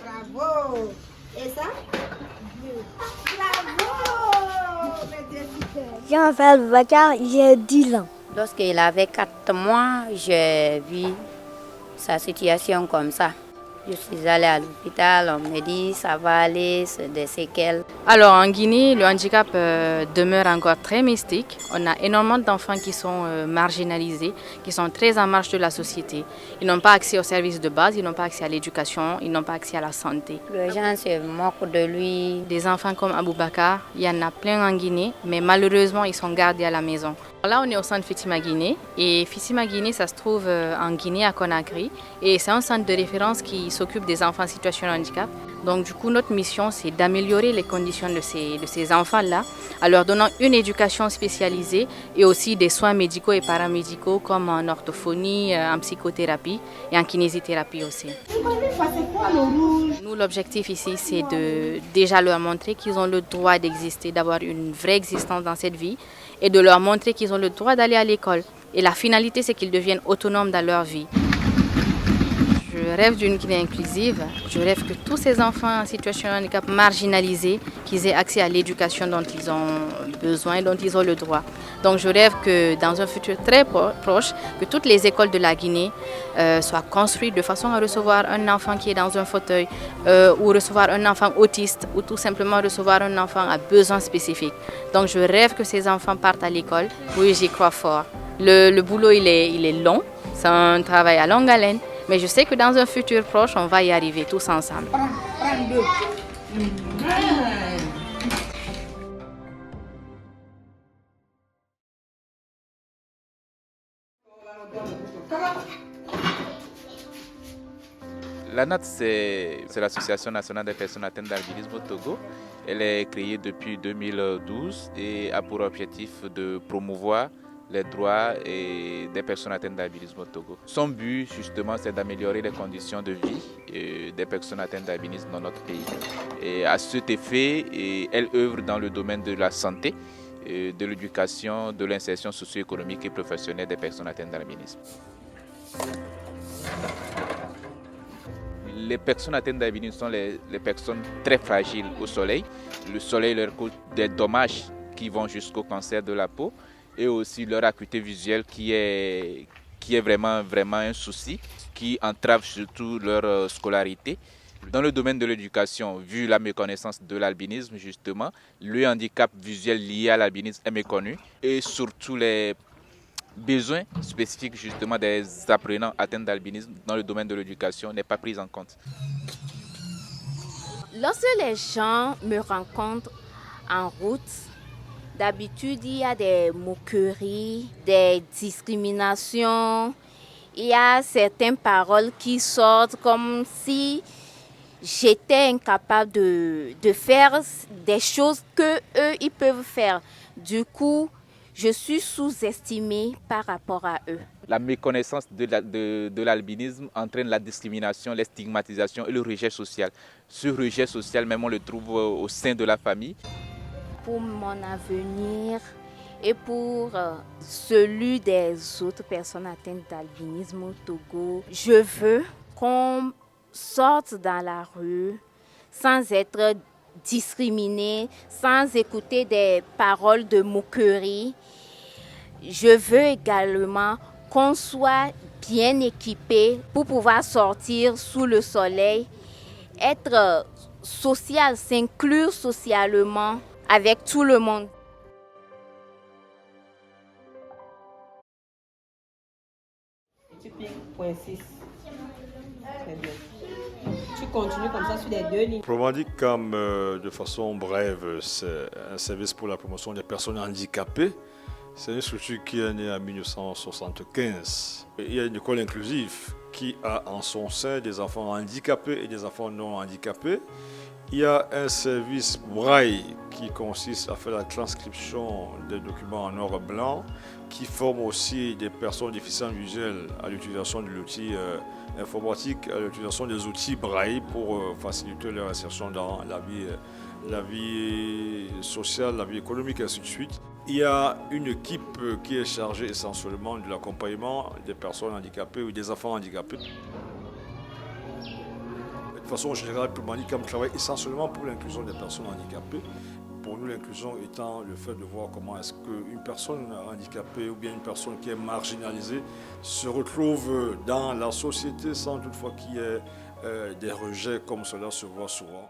Bravo! Et ça? Bravo! Je m'appelle Boubacar, j'ai 10 ans. Lorsqu'il avait 4 mois, j'ai vu sa situation comme ça. Je suis allée à l'hôpital, on me dit ça va aller, c'est des séquelles. Alors en Guinée, le handicap demeure encore très mystique. On a énormément d'enfants qui sont marginalisés, qui sont très en marge de la société. Ils n'ont pas accès aux services de base, ils n'ont pas accès à l'éducation, ils n'ont pas accès à la santé. Les gens se moquent de lui. Des enfants comme Aboubacar, il y en a plein en Guinée, mais malheureusement ils sont gardés à la maison. Là, on est au centre Fitima Guinée et Fitima Guinée, ça se trouve en Guinée à Conakry et c'est un centre de référence qui s'occupe des enfants en situation de handicap. Donc du coup, notre mission, c'est d'améliorer les conditions de ces enfants-là en leur donnant une éducation spécialisée et aussi des soins médicaux et paramédicaux comme en orthophonie, en psychothérapie et en kinésithérapie aussi. Nous, l'objectif ici, c'est de déjà leur montrer qu'ils ont le droit d'exister, d'avoir une vraie existence dans cette vie et de leur montrer qu'ils ont le droit d'aller à l'école. Et la finalité, c'est qu'ils deviennent autonomes dans leur vie. Je rêve d'une Guinée inclusive. Je rêve que tous ces enfants en situation de handicap marginalisés, qu'ils aient accès à l'éducation dont ils ont besoin, dont ils ont le droit. Donc je rêve que dans un futur très proche, que toutes les écoles de la Guinée soient construites de façon à recevoir un enfant qui est dans un fauteuil ou recevoir un enfant autiste ou tout simplement recevoir un enfant à besoins spécifiques. Donc je rêve que ces enfants partent à l'école. Oui, j'y crois fort. Le boulot, il est long. C'est un travail à longue haleine. Mais je sais que dans un futur proche, on va y arriver tous ensemble. L'ANAT, c'est l'Association nationale des personnes atteintes d'albinisme au Togo. Elle est créée depuis 2012 et a pour objectif de promouvoir les droits des personnes atteintes d'albinisme au Togo. Son but, justement, c'est d'améliorer les conditions de vie des personnes atteintes d'albinisme dans notre pays. Et à cet effet, elle œuvre dans le domaine de la santé, de l'éducation, de l'insertion socio-économique et professionnelle des personnes atteintes d'albinisme. Les personnes atteintes d'albinisme sont les personnes très fragiles au soleil. Le soleil leur cause des dommages qui vont jusqu'au cancer de la peau et aussi leur acuité visuelle qui est vraiment un souci, qui entrave surtout leur scolarité. Dans le domaine de l'éducation, vu la méconnaissance de l'albinisme justement, le handicap visuel lié à l'albinisme est méconnu et surtout les besoins spécifiques justement des apprenants atteints d'albinisme dans le domaine de l'éducation n'est pas pris en compte. Lorsque les gens me rencontrent en route, d'habitude il y a des moqueries, des discriminations, il y a certaines paroles qui sortent comme si j'étais incapable de faire des choses que eux ils peuvent faire. Du coup, je suis sous-estimée par rapport à eux. La méconnaissance de l'albinisme entraîne la discrimination, la stigmatisation et le rejet social. Ce rejet social, même on le trouve au sein de la famille. Pour mon avenir et pour celui des autres personnes atteintes d'albinisme au Togo, je veux qu'on sorte dans la rue sans être discriminé, sans écouter des paroles de moquerie. Je veux également qu'on soit bien équipé pour pouvoir sortir sous le soleil, être social, s'inclure socialement avec tout le monde. Tu piques point 6. Très bien. Tu continues comme ça sur les 2 lignes. Promandicam, de façon brève, c'est un service pour la promotion des personnes handicapées. C'est une structure qui est née en 1975. Il y a une école inclusive qui a en son sein des enfants handicapés et des enfants non handicapés. Il y a un service braille qui consiste à faire la transcription des documents en noir et blanc, qui forme aussi des personnes déficientes visuelles à l'utilisation de l'outil informatique, à l'utilisation des outils braille pour faciliter leur insertion dans la vie sociale, la vie économique et ainsi de suite. Il y a une équipe qui est chargée essentiellement de l'accompagnement des personnes handicapées ou des enfants handicapés. De façon générale, Pumanicam travaille essentiellement pour l'inclusion des personnes handicapées. Pour nous, l'inclusion étant le fait de voir comment est-ce qu'une personne handicapée ou bien une personne qui est marginalisée se retrouve dans la société sans toutefois qu'il y ait des rejets comme cela se voit souvent.